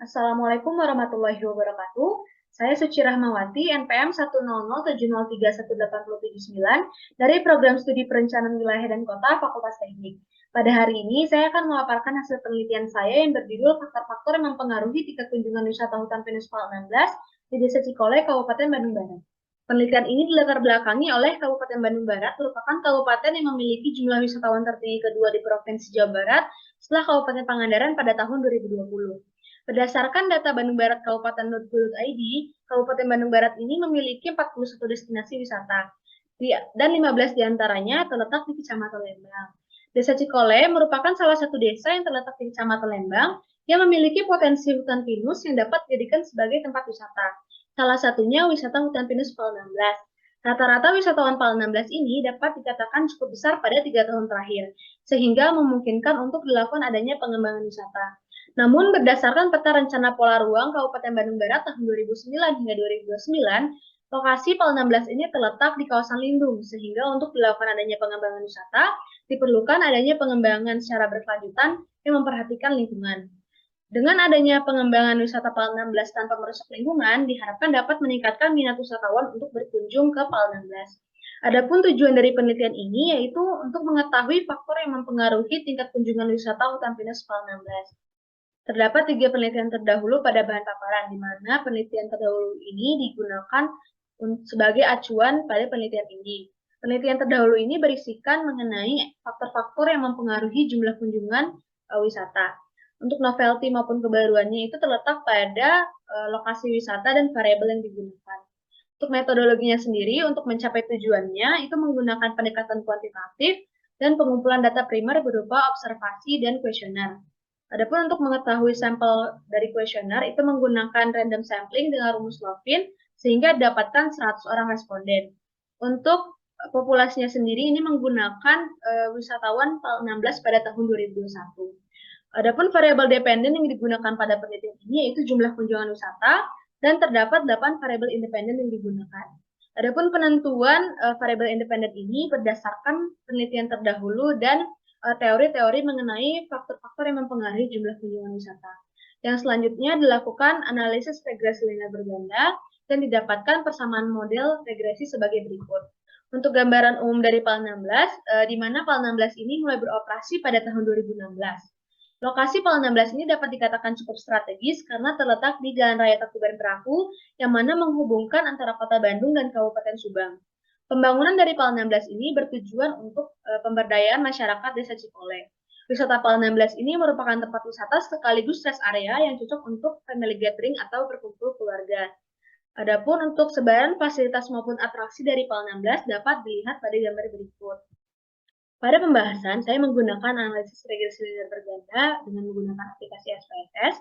Assalamualaikum warahmatullahi wabarakatuh. Saya Suci Rahmawati, NPM 10070718079 dari Program Studi Perencanaan Wilayah dan Kota Fakultas Teknik. Pada hari ini, saya akan memaparkan hasil penelitian saya yang berjudul Faktor-faktor yang mempengaruhi tingkat kunjungan wisata hutan pinus PAL 16 di Desa Cikole, Kabupaten Bandung Barat. Penelitian ini dilatar belakangi oleh Kabupaten Bandung Barat, merupakan kabupaten yang memiliki jumlah wisatawan tertinggi kedua di Provinsi Jawa Barat setelah Kabupaten Pangandaran pada tahun 2020. Berdasarkan data Bandung Barat Kabupaten.go.id, Kabupaten Bandung Barat ini memiliki 41 destinasi wisata, dan 15 diantaranya terletak di Kecamatan Lembang. Desa Cikole merupakan salah satu desa yang terletak di Kecamatan Lembang yang memiliki potensi hutan pinus yang dapat dijadikan sebagai tempat wisata. Salah satunya wisata hutan pinus PAL 16. Rata-rata wisatawan PAL 16 ini dapat dikatakan cukup besar pada 3 tahun terakhir, sehingga memungkinkan untuk dilakukan adanya pengembangan wisata. Namun, berdasarkan peta rencana pola ruang Kabupaten Bandung Barat tahun 2009 hingga 2029, lokasi PAL 16 ini terletak di kawasan lindung, sehingga untuk dilakukan adanya pengembangan wisata, diperlukan adanya pengembangan secara berkelanjutan yang memperhatikan lingkungan. Dengan adanya pengembangan wisata PAL 16 tanpa merusak lingkungan, diharapkan dapat meningkatkan minat wisatawan untuk berkunjung ke PAL 16. Adapun tujuan dari penelitian ini yaitu untuk mengetahui faktor yang mempengaruhi tingkat kunjungan wisata hutan pinus PAL 16. Terdapat 3 penelitian terdahulu pada bahan paparan, di mana penelitian terdahulu ini digunakan sebagai acuan pada penelitian ini. Penelitian terdahulu ini berisikan mengenai faktor-faktor yang mempengaruhi jumlah kunjungan wisata. Untuk novelty maupun kebaruannya itu terletak pada lokasi wisata dan variabel yang digunakan. Untuk metodologinya sendiri, untuk mencapai tujuannya, itu menggunakan pendekatan kuantitatif dan pengumpulan data primer berupa observasi dan kuesioner. Adapun untuk mengetahui sampel dari kuesioner itu menggunakan random sampling dengan rumus Lovin sehingga didapatkan 100 orang responden. Untuk populasinya sendiri ini menggunakan wisatawan PAL 16 pada tahun 2021. Adapun variabel dependen yang digunakan pada penelitian ini yaitu jumlah kunjungan wisata dan terdapat 8 variabel independen yang digunakan. Adapun penentuan variabel independen ini berdasarkan penelitian terdahulu dan teori-teori mengenai faktor-faktor yang mempengaruhi jumlah kunjungan wisata. Yang selanjutnya dilakukan analisis regresi linear berganda dan didapatkan persamaan model regresi sebagai berikut. Untuk gambaran umum dari PAL 16, di mana PAL 16 ini mulai beroperasi pada tahun 2016. Lokasi PAL 16 ini dapat dikatakan cukup strategis karena terletak di Jalan Raya Tangkuban Perahu yang mana menghubungkan antara Kota Bandung dan Kabupaten Subang. Pembangunan dari PAL 16 ini bertujuan untuk pemberdayaan masyarakat Desa Cikole. Wisata PAL 16 ini merupakan tempat wisata sekaligus rest area yang cocok untuk family gathering atau berkumpul keluarga. Adapun untuk sebaran fasilitas maupun atraksi dari PAL 16 dapat dilihat pada gambar berikut. Pada pembahasan, saya menggunakan analisis regresi linear berganda dengan menggunakan aplikasi SPSS.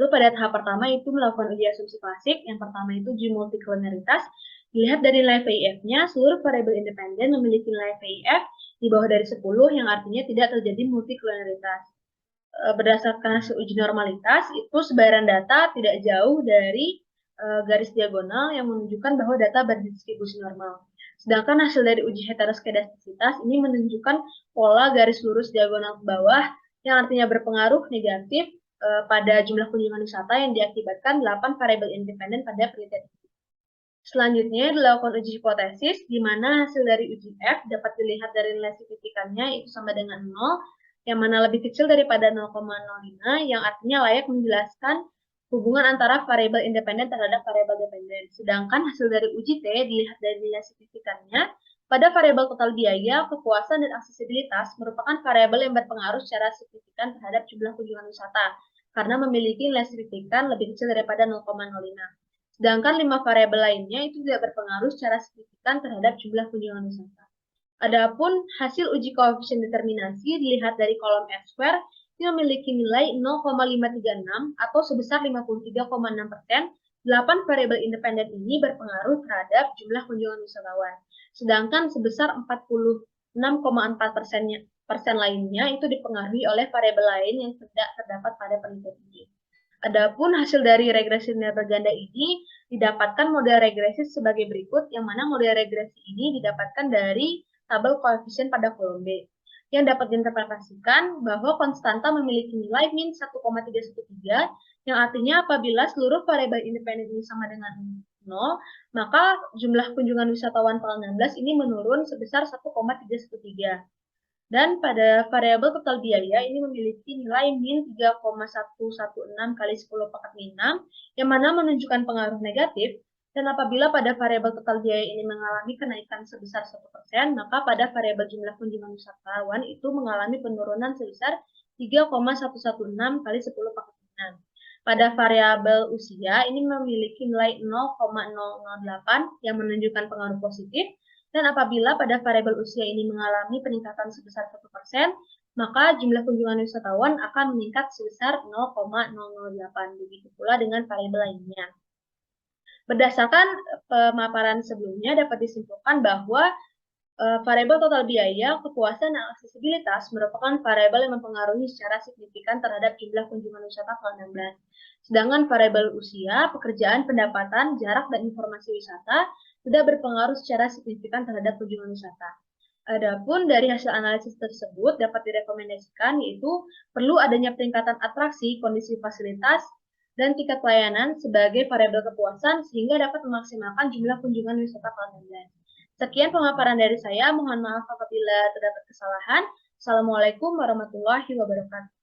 Lalu pada tahap pertama itu melakukan uji asumsi klasik. Yang pertama itu uji multikolonialitas. Dilihat dari nilai VIF-nya, seluruh variabel independen memiliki nilai VIF di bawah dari 10, yang artinya tidak terjadi multikolonialitas. Berdasarkan hasil uji normalitas, itu sebaran data tidak jauh dari garis diagonal yang menunjukkan bahwa data berdistribusi normal. Sedangkan hasil dari uji heteroskedastisitas ini menunjukkan pola garis lurus diagonal ke bawah yang artinya berpengaruh negatif pada jumlah kunjungan wisata yang diakibatkan 8 variabel independen pada penelitian ini. Selanjutnya dilakukan uji hipotesis, di mana hasil dari uji F dapat dilihat dari nilai signifikannya itu sama dengan 0, yang mana lebih kecil daripada 0,05, yang artinya layak menjelaskan hubungan antara variabel independen terhadap variabel dependen. Sedangkan hasil dari uji T dilihat dari nilai signifikannya pada variabel total biaya, kepuasan, dan aksesibilitas merupakan variabel yang berpengaruh secara signifikan terhadap jumlah kunjungan wisata, karena memiliki nilai signifikan lebih kecil daripada 0,05. Sedangkan 5 variabel lainnya itu tidak berpengaruh secara signifikan terhadap jumlah kunjungan wisata. Adapun hasil uji koefisien determinasi dilihat dari kolom F-square yang memiliki nilai 0,536 atau sebesar 53,6%. 8 variabel independen ini berpengaruh terhadap jumlah kunjungan wisatawan. Sedangkan sebesar 46,4% lainnya itu dipengaruhi oleh variabel lain yang tidak terdapat pada penelitian ini. Adapun hasil dari regresi linear berganda ini didapatkan model regresi sebagai berikut, yang mana model regresi ini didapatkan dari tabel koefisien pada kolom B, yang dapat diinterpretasikan bahwa konstanta memiliki nilai min 1,313 yang artinya apabila seluruh variabel independen ini sama dengan 0, maka jumlah kunjungan wisatawan tanggal 16 ini menurun sebesar 1,313. Dan pada variabel total biaya ini memiliki nilai min 3,116 kali 10 pangkat min 6, yang mana menunjukkan pengaruh negatif. Dan apabila pada variabel total biaya ini mengalami kenaikan sebesar 1%, maka pada variabel jumlah kunjungan wisatawan itu mengalami penurunan sebesar 3,116 kali 10 pangkat min 6. Pada variabel usia ini memiliki nilai 0,008 yang menunjukkan pengaruh positif. Dan apabila pada variabel usia ini mengalami peningkatan sebesar 1%, maka jumlah kunjungan wisatawan akan meningkat sebesar 0,008. Begitu pula dengan variabel lainnya. Berdasarkan pemaparan sebelumnya dapat disimpulkan bahwa variabel total biaya, kepuasan, dan aksesibilitas merupakan variabel yang mempengaruhi secara signifikan terhadap jumlah kunjungan wisata tanggal 16. Sedangkan variabel usia, pekerjaan, pendapatan, jarak, dan informasi wisata tidak berpengaruh secara signifikan terhadap kunjungan wisata. Adapun dari hasil analisis tersebut dapat direkomendasikan yaitu perlu adanya peningkatan atraksi, kondisi fasilitas, dan tingkat pelayanan sebagai variabel kepuasan sehingga dapat memaksimalkan jumlah kunjungan wisata tanggal 16. Sekian pemaparan dari saya. Mohon maaf apabila terdapat kesalahan. Assalamualaikum warahmatullahi wabarakatuh.